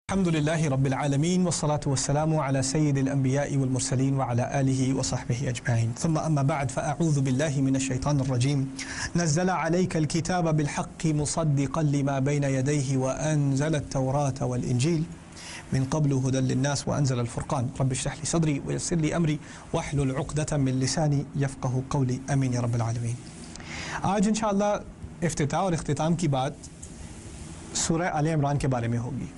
الحمدللہ رب العالمین والصلاة والسلام على سید الانبیاء والمرسلین وعلى آلہ وصحبہ اجمعین ثم اما بعد فاعوذ باللہ من الشیطان الرجیم نزل علیک الکتاب بالحق مصدقا لما بین یدیہ وانزل التوراة والانجیل من قبل هدى للناس وانزل الفرقان رب اشرح لي صدری ويسر لي امری واحلل عقدة من لسانی یفقہ قولی امین یا رب العالمین۔ آج انشاءاللہ افتتاح اور اختتام کی بات سورہ آل عمران کے بارے میں ہوگی،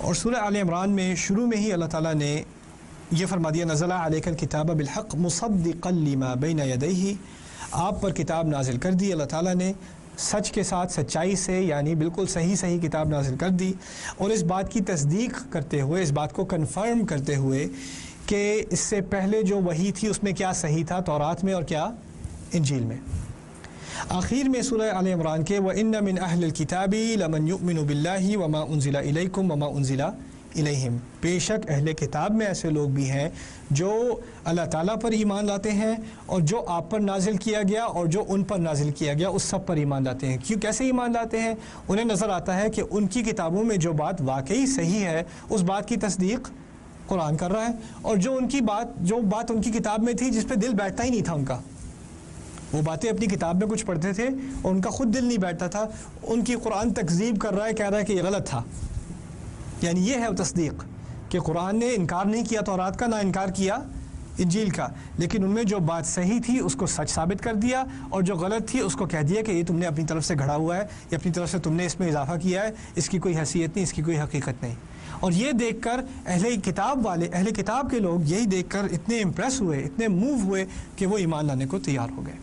اور سورہ آل عمران میں شروع میں ہی اللہ تعالیٰ نے یہ فرما دیا نزل علیک الکتاب بالحق مصدقا لما بین یدیہ، آپ پر کتاب نازل کر دی اللہ تعالیٰ نے سچ کے ساتھ، سچائی سے، یعنی بالکل صحیح کتاب نازل کر دی، اور اس بات کی تصدیق کرتے ہوئے، اس بات کو کنفرم کرتے ہوئے کہ اس سے پہلے جو وحی تھی اس میں کیا صحیح تھا، تورات میں اور کیا انجیل میں۔ آخر میں سورہ آل عمران کے وَإِنَّ مِنْ أَهْلِ الْكِتَابِ لَمَنْ يُؤْمِنُ بِاللَّهِ وَمَا أُنزِلَ إِلَيْكُمْ وَمَا أُنزِلَ إِلَيْهِمْ، بے شک اہل کتاب میں ایسے لوگ بھی ہیں جو اللہ تعالیٰ پر ایمان لاتے ہیں، اور جو آپ پر نازل کیا گیا اور جو ان پر نازل کیا گیا اس سب پر ایمان لاتے ہیں۔ کیوں کیسے ایمان لاتے ہیں؟ انہیں نظر آتا ہے کہ ان کی کتابوں میں جو بات واقعی صحیح ہے اس بات کی تصدیق قرآن کر رہا ہے، اور جو بات ان کی کتاب میں تھی جس پہ دل بیٹھتا ہی نہیں تھا ان کا، وہ باتیں اپنی کتاب میں کچھ پڑھتے تھے اور ان کا خود دل نہیں بیٹھتا تھا، ان کی قرآن تکذیب کر رہا ہے، کہہ رہا ہے کہ یہ غلط تھا۔ یعنی یہ ہے تصدیق کہ قرآن نے انکار نہیں کیا تورات کا، نہ انکار کیا انجیل کا، لیکن ان میں جو بات صحیح تھی اس کو سچ ثابت کر دیا، اور جو غلط تھی اس کو کہہ دیا کہ یہ تم نے اپنی طرف سے گھڑا ہوا ہے، یا اپنی طرف سے تم نے اس میں اضافہ کیا ہے، اس کی کوئی حیثیت نہیں، اس کی کوئی حقیقت نہیں۔ اور یہ دیکھ کر اہل کتاب کے لوگ یہی دیکھ کر اتنے امپریس ہوئے، اتنے موو ہوئے کہ وہ ایمان لانے کو تیار ہو گئے۔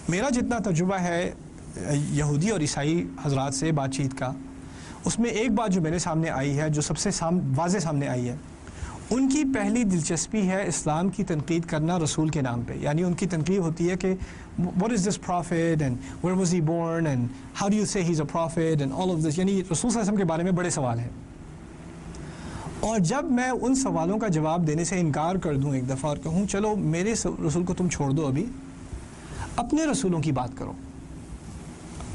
میرا جتنا تجربہ ہے یہودی اور عیسائی حضرات سے بات چیت کا، اس میں ایک بات جو میرے سامنے آئی ہے، جو سب سے واضح سامنے آئی ہے، ان کی پہلی دلچسپی ہے اسلام کی تنقید کرنا رسول کے نام پہ۔ یعنی ان کی تنقید ہوتی ہے کہ what is this prophet and where was he born and how do you say he's a prophet and all of this، یعنی رسول صلی اللہ علیہ وسلم کے بارے میں بڑے سوال ہیں۔ اور جب میں ان سوالوں کا جواب دینے سے انکار کر دوں ایک دفعہ اور کہوں چلو میرے رسول کو تم چھوڑ دو، ابھی اپنے رسولوں کی بات کرو،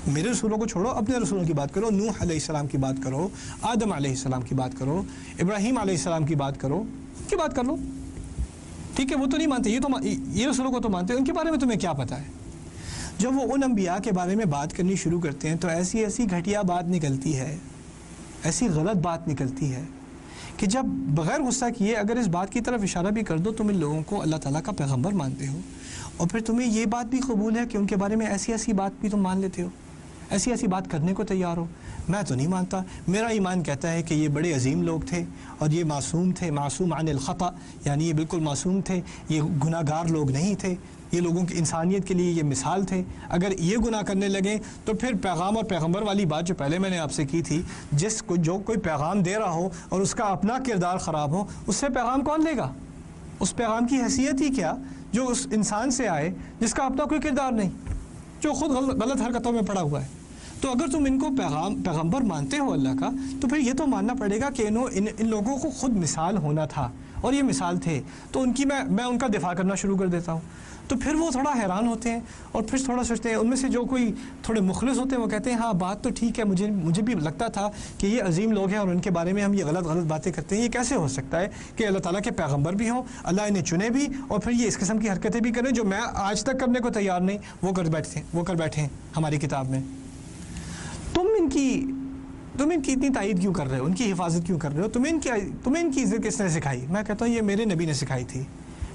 میرے رسولوں کو چھوڑو، اپنے رسولوں کی بات کرو، نوح علیہ السلام کی بات کرو، آدم علیہ السلام کی بات کرو، ابراہیم علیہ السلام کی بات کرو، ان کی بات کر لو، ٹھیک ہے؟ وہ تو نہیں مانتے، یہ رسولوں کو تو مانتے ہیں، ان کے بارے میں تمہیں کیا پتہ ہے؟ جب وہ ان انبیاء کے بارے میں بات کرنی شروع کرتے ہیں تو ایسی گھٹیا بات نکلتی ہے، ایسی غلط بات نکلتی ہے کہ جب بغیر غصہ کیے اگر اس بات کی طرف اشارہ بھی کر دو تم ان لوگوں کو اللہ تعالیٰ کا پیغمبر مانتے ہو، اور پھر تمہیں یہ بات بھی قبول ہے کہ ان کے بارے میں ایسی بات بھی تم مان لیتے ہو، ایسی بات کرنے کو تیار ہو۔ میں تو نہیں مانتا، میرا ایمان کہتا ہے کہ یہ بڑے عظیم لوگ تھے، اور یہ معصوم تھے، معصوم عن الخطأ، یعنی یہ بالکل معصوم تھے، یہ گناہ گار لوگ نہیں تھے، یہ لوگوں کی انسانیت کے لیے یہ مثال تھے۔ اگر یہ گناہ کرنے لگیں تو پھر پیغام اور پیغمبر والی بات جو پہلے میں نے آپ سے کی تھی، جو کوئی پیغام دے رہا ہو اور اس کا اپنا کردار خراب ہو، اس سے پیغام کون لے گا؟ اس پیغام کی حیثیت ہی کیا جو اس انسان سے آئے جس کا اپنا کوئی کردار نہیں، جو خود غلط حرکتوں میں پڑا ہوا ہے۔ تو اگر تم ان کو پیغمبر مانتے ہو اللہ کا، تو پھر یہ تو ماننا پڑے گا کہ ان لوگوں کو خود مثال ہونا تھا، اور یہ مثال تھے، تو ان کی میں ان کا دفاع کرنا شروع کر دیتا ہوں۔ تو پھر وہ تھوڑا حیران ہوتے ہیں، اور پھر تھوڑا سوچتے ہیں، ان میں سے جو کوئی تھوڑے مخلص ہوتے ہیں وہ کہتے ہیں ہاں بات تو ٹھیک ہے، مجھے بھی لگتا تھا کہ یہ عظیم لوگ ہیں اور ان کے بارے میں ہم یہ غلط باتیں کرتے ہیں، یہ کیسے ہو سکتا ہے کہ اللہ تعالیٰ کے پیغمبر بھی ہوں، اللہ انہیں چنے بھی، اور پھر یہ اس قسم کی حرکتیں بھی کریں جو میں آج تک کرنے کو تیار نہیں، وہ کر بیٹھے ہیں ہماری کتاب میں۔ تم ان کی اتنی تائید کیوں کر رہے ہو، ان کی حفاظت کیوں کر رہے ہو؟ تمہیں ان کی عزت کس نے سکھائی؟ میں کہتا ہوں یہ میرے نبی نے سکھائی تھی۔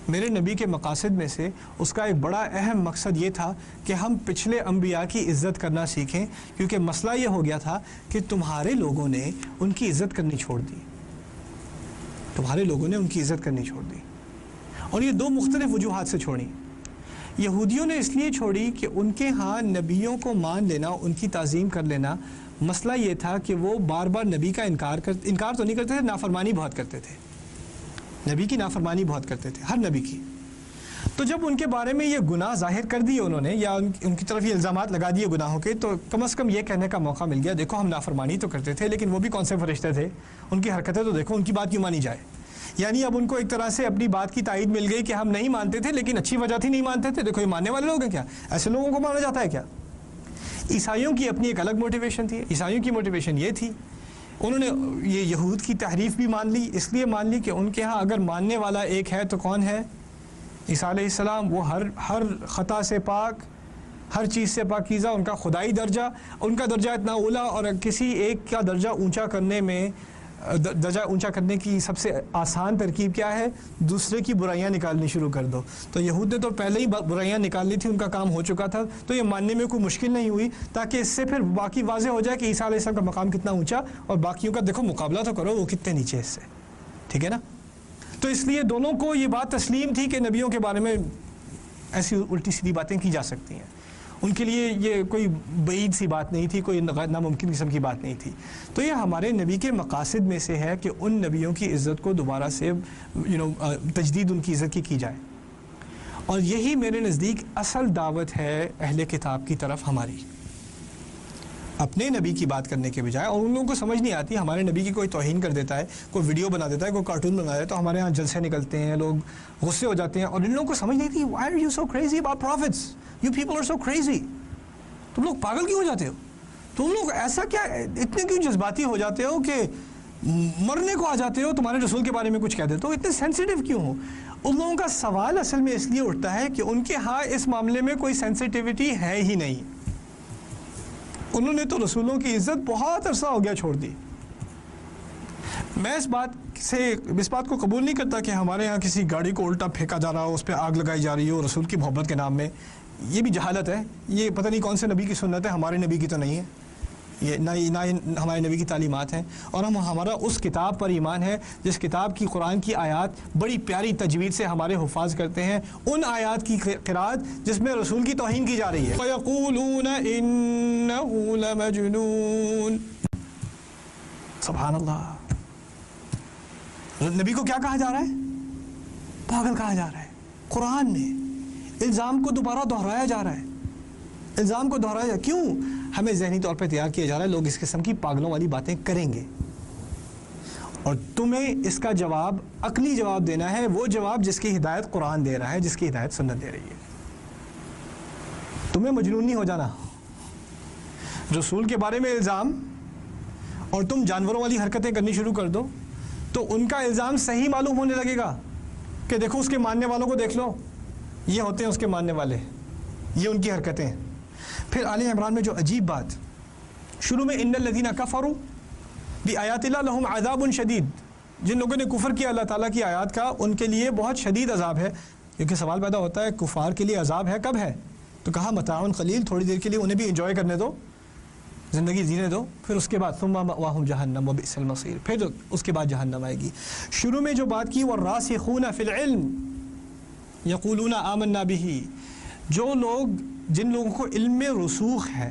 میرے نبی کے مقاصد میں سے اس کا ایک بڑا اہم مقصد یہ تھا کہ ہم پچھلے انبیاء کی عزت کرنا سیکھیں، کیونکہ مسئلہ یہ ہو گیا تھا کہ تمہارے لوگوں نے ان کی عزت کرنی چھوڑ دی، اور یہ دو مختلف وجوہات سے چھوڑی۔ یہودیوں نے اس لیے چھوڑی کہ ان کے ہاں نبیوں کو مان لینا، ان کی تعظیم کر لینا، مسئلہ یہ تھا کہ وہ بار بار نبی کا انکار تو نہیں کرتے تھے، نافرمانی بہت کرتے تھے، نبی کی نافرمانی بہت کرتے تھے، ہر نبی کی۔ تو جب ان کے بارے میں یہ گناہ ظاہر کر دیے انہوں نے، یا ان کی طرف یہ الزامات لگا دیے گناہوں کے، تو کم از کم یہ کہنے کا موقع مل گیا دیکھو ہم نافرمانی تو کرتے تھے لیکن وہ بھی کون سے فرشتے تھے، ان کی حرکتیں تو دیکھو، ان کی بات کیوں مانی جائے۔ یعنی اب ان کو ایک طرح سے اپنی بات کی تائید مل گئی کہ ہم نہیں مانتے تھے لیکن اچھی وجہ تھی نہیں مانتے تھے، دیکھو یہ ماننے والے لوگ ہیں، کیا ایسے لوگوں کو مانا جاتا ہے کیا؟ عیسائیوں کی اپنی ایک الگ موٹیویشن تھی۔ عیسائیوں کی موٹیویشن یہ تھی انہوں نے یہ یہود کی تحریف بھی مان لی، اس لیے مان لی کہ ان کے ہاں اگر ماننے والا ایک ہے تو کون ہے؟ عیسیٰ علیہ السلام. وہ ہر خطا سے پاک، ہر چیز سے پاکیزہ. ان کا خدائی درجہ، ان کا درجہ اتنا اولا، اور کسی ایک کا درجہ اونچا کرنے کی سب سے آسان ترکیب کیا ہے؟ دوسرے کی برائیاں نکالنی شروع کر دو. تو یہود نے تو پہلے ہی برائیاں نکالنی تھی، ان کا کام ہو چکا تھا، تو یہ ماننے میں کوئی مشکل نہیں ہوئی، تاکہ اس سے پھر باقی واضح ہو جائے کہ عیسیٰ علیہ السلام کا مقام کتنا اونچا، اور باقیوں کا دیکھو مقابلہ تو کرو وہ کتنے نیچے اس سے. ٹھیک ہے نا؟ تو اس لیے دونوں کو یہ بات تسلیم تھی کہ نبیوں کے بارے میں ایسی الٹی سیدھی باتیں کی جا سکتی ہیں. ان کے لیے یہ کوئی بعید سی بات نہیں تھی، کوئی ناممکن قسم کی بات نہیں تھی. تو یہ ہمارے نبی کے مقاصد میں سے ہے کہ ان نبیوں کی عزت کو دوبارہ سے تجدید ان کی عزت کی جائے. اور یہی میرے نزدیک اصل دعوت ہے اہل کتاب کی طرف ہماری، اپنے نبی کی بات کرنے کے بجائے. اور ان لوگوں کو سمجھ نہیں آتی، ہمارے نبی کی کوئی توہین کر دیتا ہے، کوئی ویڈیو بنا دیتا ہے، کوئی کارٹون بنا دیتا ہے، تو ہمارے ہاں جلسے نکلتے ہیں، لوگ غصے ہو جاتے ہیں. اور ان لوگوں کو سمجھ نہیں آتی why are you so crazy about prophets, you people are so crazy. تم لوگ پاگل کیوں ہو جاتے ہو؟ تم لوگ ایسا کیا اتنے کیوں جذباتی ہو جاتے ہو کہ مرنے کو آ جاتے ہو، تمہارے رسول کے بارے میں کچھ کہہ دیتے ہو، اتنے سینسیٹیو کیوں ہو؟ ان لوگوں کا سوال اصل میں اس لیے اٹھتا ہے کہ ان کے ہاں اس معاملے میں کوئی سینسیٹیوٹی ہے ہی نہیں. انہوں نے تو رسولوں کی عزت بہت عرصہ ہو گیا چھوڑ دی. میں اس بات کو قبول نہیں کرتا کہ ہمارے ہاں کسی گاڑی کو الٹا پھینکا جا رہا ہو، اس پہ آگ لگائی جا رہی ہو رسول کی محبت کے نام میں. یہ بھی جہالت ہے، یہ پتہ نہیں کون سے نبی کی سنت ہے، ہمارے نبی کی تو نہیں ہے، یہ نہ ہمارے نبی کی تعلیمات ہیں. اور ہمارا اس کتاب پر ایمان ہے جس کتاب کی قرآن کی آیات بڑی پیاری تجوید سے ہمارے حفاظ کرتے ہیں، ان آیات کی قرات جس میں رسول کی توہین کی جا رہی ہے. وَيَقُولُونَ إِنَّهُ لَمَجْنُونَ. سبحان اللہ. نبی کو کیا کہا جا رہا ہے؟ پاگل کہا جا رہا ہے. قرآن میں الزام کو دوبارہ دہرایا جا رہا ہے. الزام کو دہرایا کیوں؟ ہمیں ذہنی طور پہ تیار کیا جا رہا ہے لوگ اس قسم کی پاگلوں والی باتیں کریں گے، اور تمہیں اس کا جواب، عقلی جواب دینا ہے، وہ جواب جس کی ہدایت قرآن دے رہا ہے، جس کی ہدایت سنت دے رہی ہے. تمہیں مجنون نہیں ہو جانا. رسول کے بارے میں الزام اور تم جانوروں والی حرکتیں کرنی شروع کر دو تو ان کا الزام صحیح معلوم ہونے لگے گا کہ دیکھو اس کے ماننے والوں کو دیکھ لو، یہ ہوتے ہیں اس کے ماننے والے، یہ ان کی حرکتیں. پھر آل عمران میں جو عجیب بات شروع میں ان الذین کفروا بآیات اللہ لہم عذاب شدید، جن لوگوں نے کفر کیا اللہ تعالیٰ کی آیات کا ان کے لیے بہت شدید عذاب ہے. کیونکہ سوال پیدا ہوتا ہے کفار کے لیے عذاب ہے، کب ہے؟ تو کہا متاع قلیل، تھوڑی دیر کے لیے انہیں بھی انجوائے کرنے دو، زندگی جینے دو، پھر اس کے بعد ثم مأواہم جہنم وبئس المصیر، پھر اس کے بعد جہنم آئے گی. شروع میں جو بات کی والراسخون فی العلم یقولون آمنا بہ، جو لوگ، جن لوگوں کو علم میں رسوخ ہے،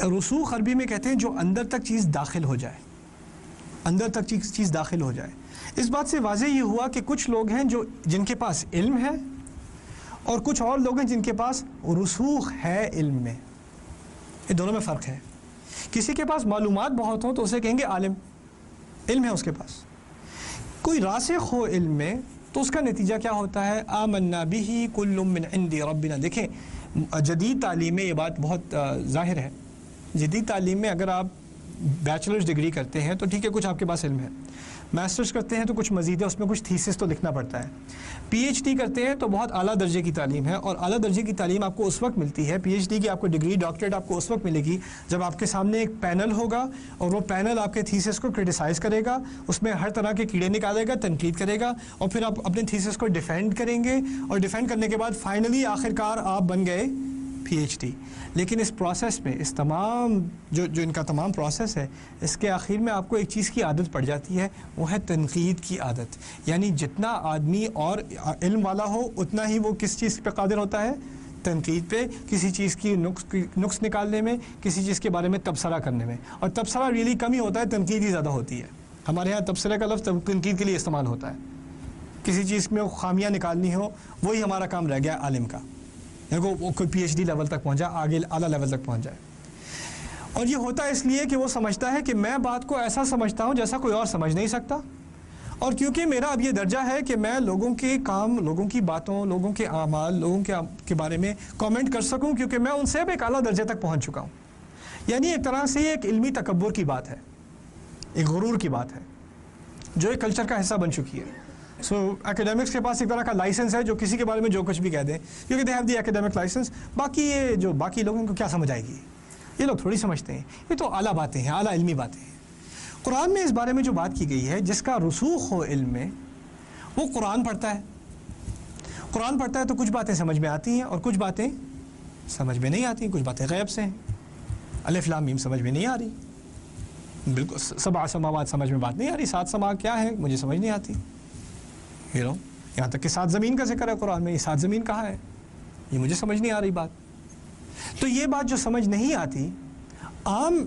رسوخ عربی میں کہتے ہیں جو اندر تک چیز داخل ہو جائے، اندر تک چیز داخل ہو جائے. اس بات سے واضح یہ ہوا کہ کچھ لوگ ہیں جن کے پاس علم ہے، اور کچھ اور لوگ ہیں جن کے پاس رسوخ ہے علم میں. یہ دونوں میں فرق ہے. کسی کے پاس معلومات بہت ہوں تو اسے کہیں گے عالم، علم ہے اس کے پاس. کوئی راسخ ہو علم میں تو اس کا نتیجہ کیا ہوتا ہے؟ آمنا بہ کل من عند ربنا. دیکھیں جدید تعلیم میں یہ بات بہت ظاہر ہے. جدید تعلیم میں اگر آپ بیچلرز ڈگری کرتے ہیں تو ٹھیک ہے، کچھ آپ کے پاس علم ہے. ماسٹرز کرتے ہیں تو کچھ مزید ہے، اس میں کچھ تھیسس تو لکھنا پڑتا ہے. پی ایچ ڈی کرتے ہیں تو بہت اعلیٰ درجے کی تعلیم ہے، اور اعلیٰ درجے کی تعلیم آپ کو اس وقت ملتی ہے، پی ایچ ڈی کی آپ کو ڈگری، ڈاکٹریٹ آپ کو اس وقت ملے گی جب آپ کے سامنے ایک پینل ہوگا، اور وہ پینل آپ کے تھیسس کو کرٹیسائز کرے گا، اس میں ہر طرح کے کیڑے نکالے گا، تنقید کرے گا، اور پھر آپ اپنے تھیسس کو ڈیفینڈ کریں گے، اور ڈیفینڈ کرنے کے بعد فائنلی آخرکار آپ بن گئے پی ایچ ڈی. لیکن اس پروسیس میں، اس تمام جو ان کا تمام پروسیس ہے، اس کے آخر میں آپ کو ایک چیز کی عادت پڑ جاتی ہے، وہ ہے تنقید کی عادت. یعنی جتنا آدمی اور علم والا ہو اتنا ہی وہ کس چیز پہ قادر ہوتا ہے؟ تنقید پہ، کسی چیز کی نقص نکالنے میں، کسی چیز کے بارے میں تبصرہ کرنے میں. اور تبصرہ ریلی کم ہی ہوتا ہے، تنقید ہی زیادہ ہوتی ہے. ہمارے ہاں تبصرے کا لفظ تنقید کے لیے استعمال ہوتا ہے. کسی چیز میں خامیاں نکالنی ہو، وہی ہمارا کام رہ گیا عالم کا. دیکھو وہ کوئی پی ایچ ڈی لیول تک پہنچا، آگے اعلیٰ لیول تک پہنچ جائے. اور یہ ہوتا ہے اس لیے کہ وہ سمجھتا ہے کہ میں بات کو ایسا سمجھتا ہوں جیسا کوئی اور سمجھ نہیں سکتا، اور کیونکہ میرا اب یہ درجہ ہے کہ میں لوگوں کے کام، لوگوں کی باتوں، لوگوں کے اعمال، لوگوں کے بارے میں کامنٹ کر سکوں، کیونکہ میں ان سے اب ایک اعلیٰ درجے تک پہنچ چکا ہوں. یعنی ایک طرح سے یہ ایک علمی تکبر کی بات ہے. ایک غرور کی بات ہے جو ایک کلچر کا حصہ بن چکی ہے. سو ایکیڈیمکس کے پاس ایک طرح کا لائسنس ہے جو کسی کے بارے میں جو کچھ بھی کہہ دیں, کیونکہ دے ہیو دی ایکیڈیمک لائسنس. باقی یہ جو باقی لوگوں کو کیا سمجھ آئے گی, یہ لوگ تھوڑی سمجھتے ہیں, یہ تو اعلیٰ باتیں ہیں, اعلیٰ علمی باتیں ہیں. قرآن میں اس بارے میں جو بات کی گئی ہے, جس کا رسوخ ہو علم میں, وہ قرآن پڑھتا ہے. قرآن پڑھتا ہے تو کچھ باتیں سمجھ میں آتی ہیں اور کچھ باتیں سمجھ میں نہیں آتی, کچھ باتیں غیب سے ہیں. الف لام میم سمجھ میں نہیں آ رہی, بالکل 7 سماوات سمجھ میں بات نہیں آ رہی. 7 سما کیا ہے مجھے سمجھ نہیں آتی. یہاں تک کہ 7 زمین کا ذکر ہے قرآن میں, یہ 7 زمین کہاں ہے, یہ مجھے سمجھ نہیں آ رہی بات. تو یہ بات جو سمجھ نہیں آتی, عام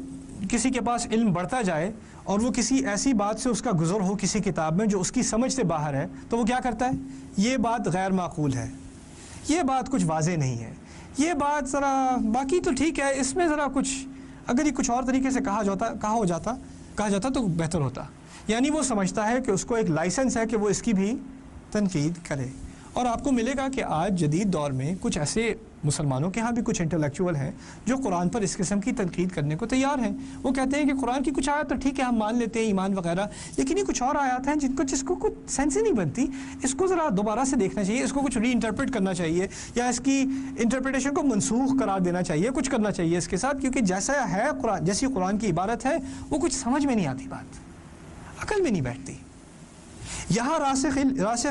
کسی کے پاس علم بڑھتا جائے اور وہ کسی ایسی بات سے اس کا گزر ہو کسی کتاب میں جو اس کی سمجھ سے باہر ہے, تو وہ کیا کرتا ہے, یہ بات غیر معقول ہے, یہ بات کچھ واضح نہیں ہے, یہ بات ذرا باقی تو ٹھیک ہے, اس میں ذرا کچھ اگر یہ کچھ اور طریقے سے کہا جاتا تو بہتر ہوتا. یعنی وہ سمجھتا ہے کہ اس کو ایک لائسنس ہے کہ وہ اس کی بھی تنقید کرے. اور آپ کو ملے گا کہ آج جدید دور میں کچھ ایسے مسلمانوں کے ہاں بھی کچھ انٹلیکچوئل ہیں جو قرآن پر اس قسم کی تنقید کرنے کو تیار ہیں. وہ کہتے ہیں کہ قرآن کی کچھ آیات تو ٹھیک ہے ہم مان لیتے ہیں, ایمان وغیرہ, لیکن یہ کچھ اور آیات ہیں جس کو کچھ سینس ہی نہیں بنتی, اس کو ذرا دوبارہ سے دیکھنا چاہیے, اس کو کچھ ری انٹرپریٹ کرنا چاہیے, یا اس کی انٹرپریٹیشن کو منسوخ قرار دینا چاہیے, کچھ کرنا چاہیے اس کے ساتھ, کیونکہ جیسا ہے قرآن, جیسی قرآن کی عبارت ہے وہ کچھ سمجھ میں نہیں آتی, بات عقل میں نہیں بیٹھتی. یہاں راسخ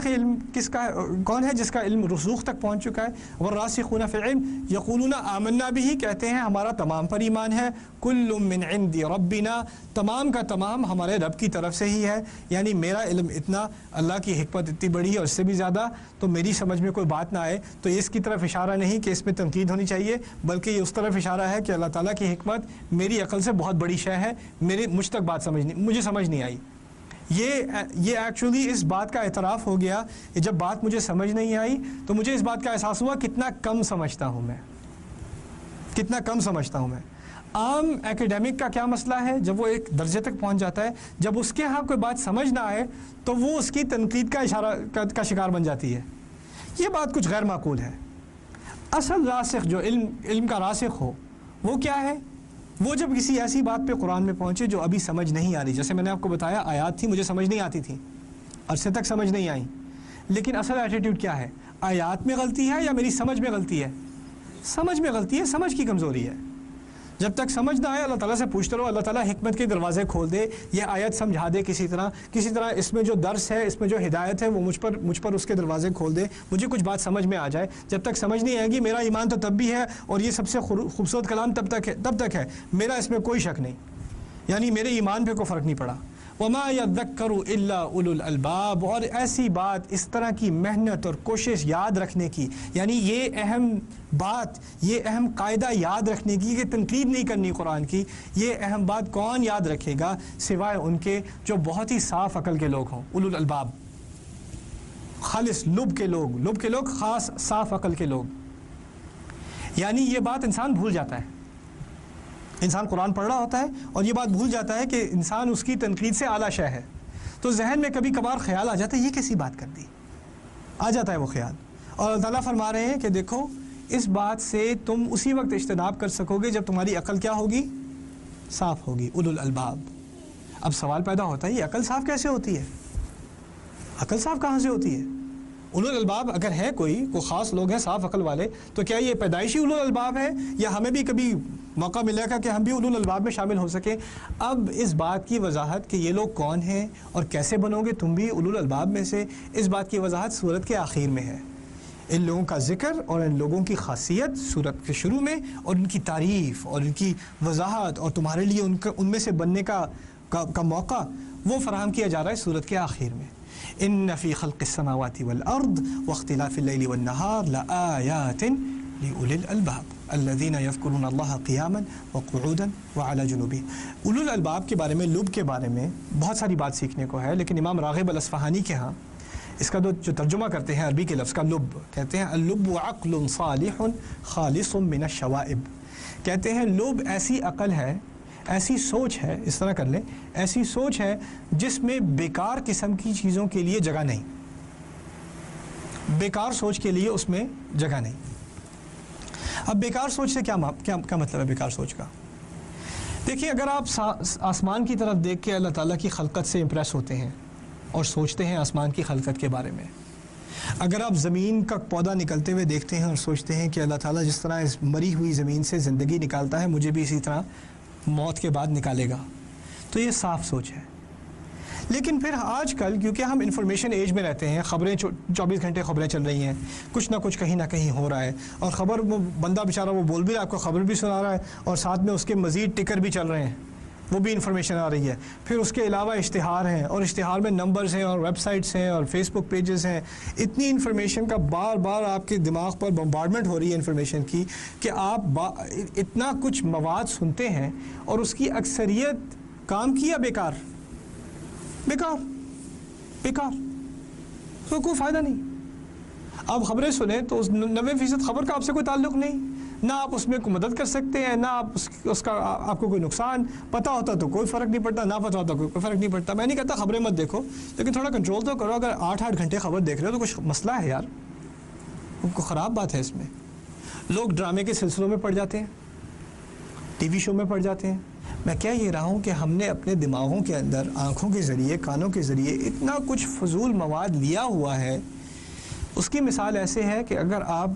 علم کس کا ہے, کون ہے جس کا علم رسوخ تک پہنچ چکا ہے. والراسخون فی العلم یقولون آمنا به, کہتے ہیں ہمارا تمام پر ایمان ہے. کل من عند ربنا, تمام کا تمام ہمارے رب کی طرف سے ہی ہے. یعنی میرا علم اتنا, اللہ کی حکمت اتنی بڑی ہے اور اس سے بھی زیادہ, تو میری سمجھ میں کوئی بات نہ آئے تو اس کی طرف اشارہ نہیں کہ اس میں تنقید ہونی چاہیے, بلکہ یہ اس طرف اشارہ ہے کہ اللہ تعالیٰ کی حکمت میری عقل سے بہت بڑی شے ہے, مجھ تک بات مجھے سمجھ نہیں آئی. یہ ایکچولی اس بات کا اعتراف ہو گیا کہ جب بات مجھے سمجھ نہیں آئی تو مجھے اس بات کا احساس ہوا کتنا کم سمجھتا ہوں میں. عام ایکیڈیمک کا کیا مسئلہ ہے, جب وہ ایک درجے تک پہنچ جاتا ہے, جب اس کے ہاں کوئی بات سمجھ نہ آئے تو وہ اس کی تنقید کا شکار بن جاتی ہے. یہ بات کچھ غیر معقول ہے. اصل راسخ جو علم کا راسخ ہو وہ کیا ہے, وہ جب کسی ایسی بات پہ قرآن میں پہنچے جو ابھی سمجھ نہیں آ رہی. جیسے میں نے آپ کو بتایا آیات تھی مجھے سمجھ نہیں آتی تھی, عرصے تک سمجھ نہیں آئی, لیکن اصل ایٹیٹیوڈ کیا ہے, آیات میں غلطی ہے یا میری سمجھ میں غلطی ہے؟ سمجھ میں غلطی ہے, سمجھ کی کمزوری ہے. جب تک سمجھ نہ آئے اللہ تعالیٰ سے پوچھتے رہو, اللہ تعالیٰ حکمت کے دروازے کھول دے, یہ آیت سمجھا دے کسی طرح اس میں جو درس ہے, اس میں جو ہدایت ہے وہ مجھ پر اس کے دروازے کھول دے, مجھے کچھ بات سمجھ میں آ جائے. جب تک سمجھ نہیں آئے گی میرا ایمان تو تب بھی ہے, اور یہ سب سے خوبصورت کلام تب تک ہے, میرا اس میں کوئی شک نہیں, یعنی میرے ایمان پہ کوئی فرق نہیں پڑا. وما يذكر الا اولو الالباب, اور ایسی بات, اس طرح کی محنت اور کوشش یاد رکھنے کی, یعنی یہ اہم بات, یہ اہم قاعدہ یاد رکھنے کی کہ تنقید نہیں کرنی قرآن کی, یہ اہم بات کون یاد رکھے گا سوائے ان کے جو بہت ہی صاف عقل کے لوگ ہوں. اولو الالباب, خالص لب کے لوگ, خاص صاف عقل کے لوگ. یعنی یہ بات انسان بھول جاتا ہے, انسان قرآن پڑھ رہا ہوتا ہے اور یہ بات بھول جاتا ہے کہ انسان اس کی تنقید سے اعلیٰ شے ہے, تو ذہن میں کبھی کبھار خیال آ جاتا ہے یہ کیسی بات کر دی, آ جاتا ہے وہ خیال. اور اللہ تعالیٰ فرما رہے ہیں کہ دیکھو اس بات سے تم اسی وقت اجتناب کر سکو گے جب تمہاری عقل کیا ہوگی, صاف ہوگی. اولو الالباب. اب سوال پیدا ہوتا ہے یہ عقل صاف کیسے ہوتی ہے, عقل صاف کہاں سے ہوتی ہے؟ اولو الالباب اگر ہے کوئی خاص لوگ ہیں صاف عقل والے, تو کیا یہ پیدائشی اولو الالباب ہے یا ہمیں بھی کبھی موقع ملے گا کہ ہم بھی اولو الالباب میں شامل ہو سکیں؟ اب اس بات کی وضاحت کہ یہ لوگ کون ہیں اور کیسے بنو گے تم بھی اولو الالباب میں سے, اس بات کی وضاحت سورت کے آخر میں ہے. ان لوگوں کا ذکر اور ان لوگوں کی خاصیت سورت کے شروع میں, اور ان کی تعریف اور ان کی وضاحت اور تمہارے لیے ان میں سے بننے کا موقع وہ فراہم کیا جا رہا ہے سورت کے آخر میں. ان فی خلق السماوات والارض واختلاف اللیل والنہار لآیات لأولی الالباب الذین یذکرون اللہ قیاما وقعودا وعلی جنوبہم. اولو الالباب کے بارے میں, لب کے بارے میں بہت ساری بات سیکھنے کو ہے, لیکن امام راغب الاصفہانی کے ہاں اس کا جو ترجمہ کرتے ہیں عربی کے لفظ کا لب, کہتے ہیں اللب عقل صالح خالص من الشوائب. کہتے ہیں لب ایسی عقل ہے, ایسی سوچ ہے, اس طرح کر لیں, ایسی سوچ ہے جس میں بیکار قسم کی چیزوں کے لیے جگہ نہیں, بیکار سوچ کے لیے اس میں جگہ نہیں. اب بیکار سوچ سے کیا مطلب ہے بیکار سوچ کا؟ دیکھیے اگر آپ آسمان کی طرف دیکھ کے اللہ تعالیٰ کی خلقت سے امپریس ہوتے ہیں اور سوچتے ہیں آسمان کی خلقت کے بارے میں، اگر آپ زمین کا پودا نکلتے ہوئے دیکھتے ہیں اور سوچتے ہیں کہ اللہ تعالیٰ جس طرح اس مری ہوئی زمین سے زندگی نکالتا ہے مجھے بھی اسی طرح موت کے بعد نکالے گا، تو یہ صاف سوچ ہے۔ لیکن پھر آج کل کیونکہ ہم انفارمیشن ایج میں رہتے ہیں، خبریں 24 گھنٹے خبریں چل رہی ہیں، کچھ نہ کچھ کہیں نہ کہیں ہو رہا ہے، اور خبر وہ بندہ بیچارہ وہ بول بھی رہا ہے، آپ کو خبر بھی سنا رہا ہے، اور ساتھ میں اس کے مزید ٹکر بھی چل رہے ہیں، وہ بھی انفارمیشن آ رہی ہے، پھر اس کے علاوہ اشتہار ہیں، اور اشتہار میں نمبرز ہیں اور ویب سائٹس ہیں اور فیس بک پیجز ہیں، اتنی انفارمیشن کا بار بار آپ کے دماغ پر بمبارڈمنٹ ہو رہی ہے انفارمیشن کی کہ آپ اتنا کچھ مواد سنتے ہیں اور اس کی اکثریت کام کیا بیکار تو کوئی فائدہ نہیں۔ آپ خبریں سنیں تو اس 90% خبر کا آپ سے کوئی تعلق نہیں، نہ آپ اس میں کوئی مدد کر سکتے ہیں، نہ آپ اس کا آپ کو کوئی نقصان پتہ ہوتا تو کوئی فرق نہیں پڑتا، نہ پتہ ہوتا کوئی فرق نہیں پڑتا۔ میں نہیں کہتا خبریں مت دیکھو، لیکن تھوڑا کنٹرول تو کرو۔ اگر 8 گھنٹے خبر دیکھ رہے ہو تو کچھ مسئلہ ہے یار، کوئی خراب بات ہے اس میں۔ لوگ ڈرامے کے سلسلوں میں پڑ جاتے ہیں، ٹی وی شو میں پڑ جاتے ہیں۔ میں کہہ یہ رہا ہوں کہ ہم نے اپنے دماغوں کے اندر آنکھوں کے ذریعے، کانوں کے ذریعے اتنا کچھ فضول مواد لیا ہوا ہے۔ اس کی مثال ایسے ہے کہ اگر آپ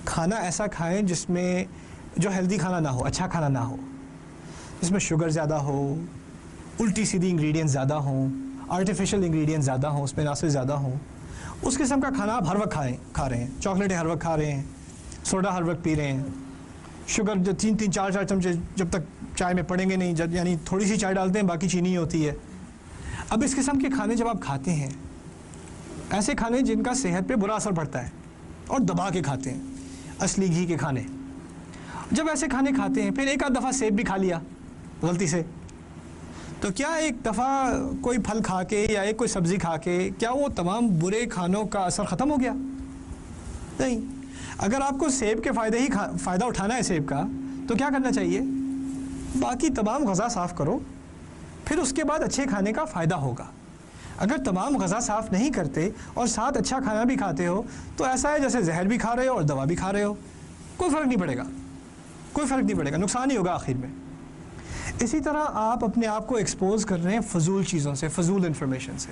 کھانا ایسا کھائیں جس میں جو ہیلدی کھانا نہ ہو، اچھا کھانا نہ ہو، جس میں شوگر زیادہ ہو، الٹی سیدھی انگریڈینٹ زیادہ ہوں، آرٹیفیشل انگریڈینٹ زیادہ ہوں، اس میں عناصر زیادہ ہوں، اس قسم کا کھانا آپ ہر وقت کھا رہے ہیں، چاکلیٹیں ہر وقت کھا رہے ہیں، سوڈا ہر وقت پی رہے ہیں، شوگر جو 3-4 چمچے جب تک چائے میں پڑیں گے نہیں، یعنی تھوڑی سی چائے ڈالتے ہیں باقی چینی ہوتی ہے۔ اب اس قسم کے کھانے جب آپ کھاتے ہیں، ایسے کھانے جن کا صحت پہ برا اثر پڑتا ہے اور دبا کے کھاتے ہیں، اصلی گھی کے کھانے، جب ایسے کھانے کھاتے ہیں، پھر ایک آدھ دفعہ سیب بھی کھا لیا غلطی سے، تو کیا ایک دفعہ کوئی پھل کھا کے یا ایک کوئی سبزی کھا کے کیا وہ تمام برے کھانوں کا اثر ختم ہو گیا؟ نہیں۔ اگر آپ کو سیب کے فائدہ اٹھانا ہے سیب کا، تو کیا کرنا چاہیے؟ باقی تمام غذا صاف کرو، پھر اس کے بعد اچھے کھانے کا فائدہ ہوگا۔ اگر تمام غذا صاف نہیں کرتے اور ساتھ اچھا کھانا بھی کھاتے ہو تو ایسا ہے جیسے زہر بھی کھا رہے ہو اور دوا بھی کھا رہے ہو، کوئی فرق نہیں پڑے گا، نقصان ہی ہوگا آخر میں۔ اسی طرح آپ اپنے آپ کو ایکسپوز کر رہے ہیں فضول چیزوں سے، فضول انفارمیشن سے،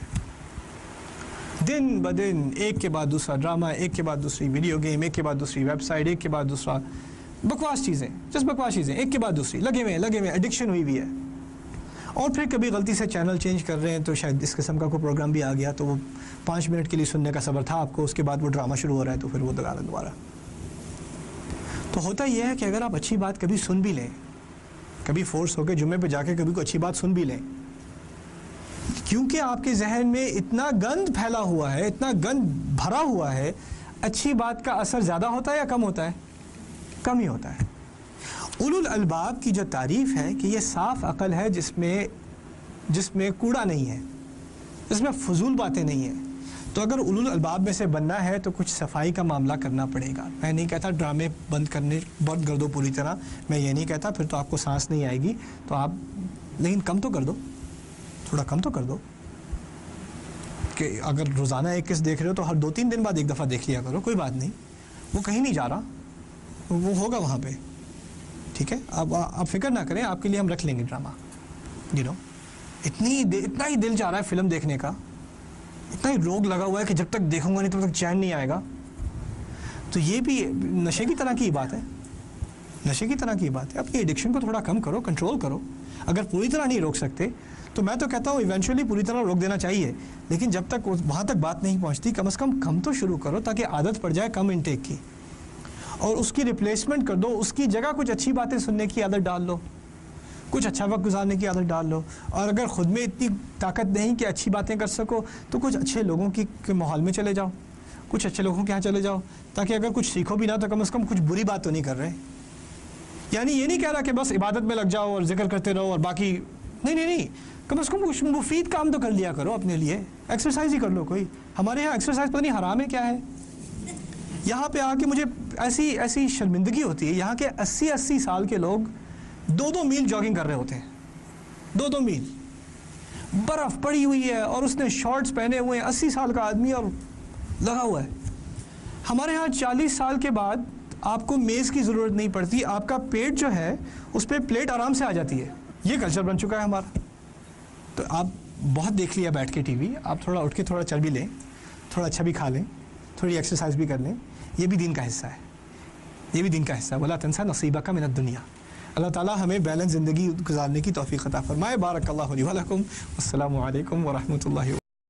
دن بدن ایک کے بعد دوسرا ڈرامہ، ایک کے بعد دوسری ویڈیو گیم، ایک کے بعد دوسری ویب سائٹ، ایک کے بعد دوسرا بکواس چیزیں، ایک کے بعد دوسری لگے ہوئے ایڈکشن ہوئی ہے۔ اور پھر کبھی غلطی سے چینل چینج کر رہے ہیں تو شاید اس قسم کا کوئی پروگرام بھی آ گیا تو وہ 5 منٹ کے لیے سننے کا صبر تھا آپ کو، اس کے بعد وہ ڈرامہ شروع ہو رہا ہے تو پھر وہ دوبارہ۔ تو ہوتا یہ ہے کہ اگر آپ اچھی بات کبھی سن بھی لیں، کبھی فورس ہو کے جمعے پہ جا کے کبھی کوئی اچھی بات سن بھی لیں، کیونکہ آپ کے ذہن میں اتنا گند پھیلا ہوا ہے، اتنا گند بھرا ہوا ہے، اچھی بات کا اثر زیادہ ہوتا ہے یا کم ہوتا ہے؟ کم ہی ہوتا ہے۔ اولو الالباب کی جو تعریف ہے کہ یہ صاف عقل ہے جس میں کوڑا نہیں ہے، جس میں فضول باتیں نہیں ہیں۔ تو اگر اولو الالباب میں سے بننا ہے تو کچھ صفائی کا معاملہ کرنا پڑے گا۔ میں نہیں کہتا ڈرامے بند کر دو پوری طرح، میں یہ نہیں کہتا پھر تو آپ کو سانس نہیں آئے گی، تو آپ لیکن کم تو کر دو، تھوڑا کم تو کر دو، کہ اگر روزانہ ایک قسط دیکھ رہے ہو تو ہر 2-3 دن بعد ایک دفعہ دیکھ لیا کرو، کوئی بات نہیں، وہ کہیں نہیں جا رہا، وہ ہوگا وہاں پہ، ٹھیک ہے؟ آپ فکر نہ کریں، آپ کے لیے ہم رکھ لیں گے ڈرامہ۔ اتنا ہی دل چاہ رہا ہے فلم دیکھنے کا، اتنا ہی روگ لگا ہوا ہے کہ جب تک دیکھوں گا نہیں تب تک چین نہیں آئے گا۔ تو یہ بھی نشے کی طرح کی بات ہے، اپنی ایڈکشن کو تھوڑا کم کرو، کنٹرول کرو۔ اگر پوری طرح نہیں روک سکتے تو میں تو کہتا ہوں ایونچولی پوری طرح روک دینا چاہیے، لیکن جب تک وہاں تک بات نہیں پہنچتی کم از کم تو شروع کرو، تاکہ عادت پڑ جائے کم انٹیک کی، اور اس کی ریپلیسمنٹ کر دو، اس کی جگہ کچھ اچھی باتیں سننے کی عادت ڈال لو، کچھ اچھا وقت گزارنے کی عادت ڈال لو، اور اگر خود میں اتنی طاقت نہیں کہ اچھی باتیں کر سکو تو کچھ اچھے لوگوں کے ماحول میں چلے جاؤ، کچھ اچھے لوگوں کے یہاں چلے جاؤ، تاکہ اگر کچھ سیکھو بھی نہ تو کم از کم کچھ بری بات تو نہیں کر رہے۔ یعنی یہ نہیں کہہ رہا کہ بس عبادت میں لگ جاؤ اور ذکر کرتے رہو اور باقی نہیں، کم از کم کچھ مفید کام تو کر لیا کرو اپنے لیے، ایکسرسائز ہی کر لو کوئی۔ ہمارے یہاں ایکسرسائز پتہ نہیں حرام ہے کیا ہے، یہاں پہ آ کے مجھے ایسی شرمندگی ہوتی ہے، یہاں کے 80 سال کے لوگ 2 میل جاگنگ کر رہے ہوتے ہیں، 2 میل، برف پڑی ہوئی ہے اور اس نے شارٹس پہنے ہوئے ہیں، 80 سال کا آدمی اور لگا ہوا ہے۔ ہمارے ہاں 40 سال کے بعد آپ کو میز کی ضرورت نہیں پڑتی، آپ کا پیٹ جو ہے اس پہ پلیٹ آرام سے آ جاتی ہے. یہ کلچر بن چکا ہے ہمارا. تو آپ بہت دیکھ لیا بیٹھ کے ٹی وی، آپ تھوڑا اٹھ کے تھوڑا چل بھی لیں، تھوڑا اچھا بھی کھا لیں، تھوڑی ایکسرسائز بھی کر لیں. یہ بھی دین کا حصہ ہے، یہ بھی دین کا حصہ ہے. وَلَا تَنْسَ نَصِيبَكَ مِنَ الدُّنْيَا. اللہ تعالیٰ ہمیں بیلنس زندگی گزارنے کی توفیق عطا فرمائے. بارک اللہ لی و لکم. السلام علیکم ورحمۃ اللہ.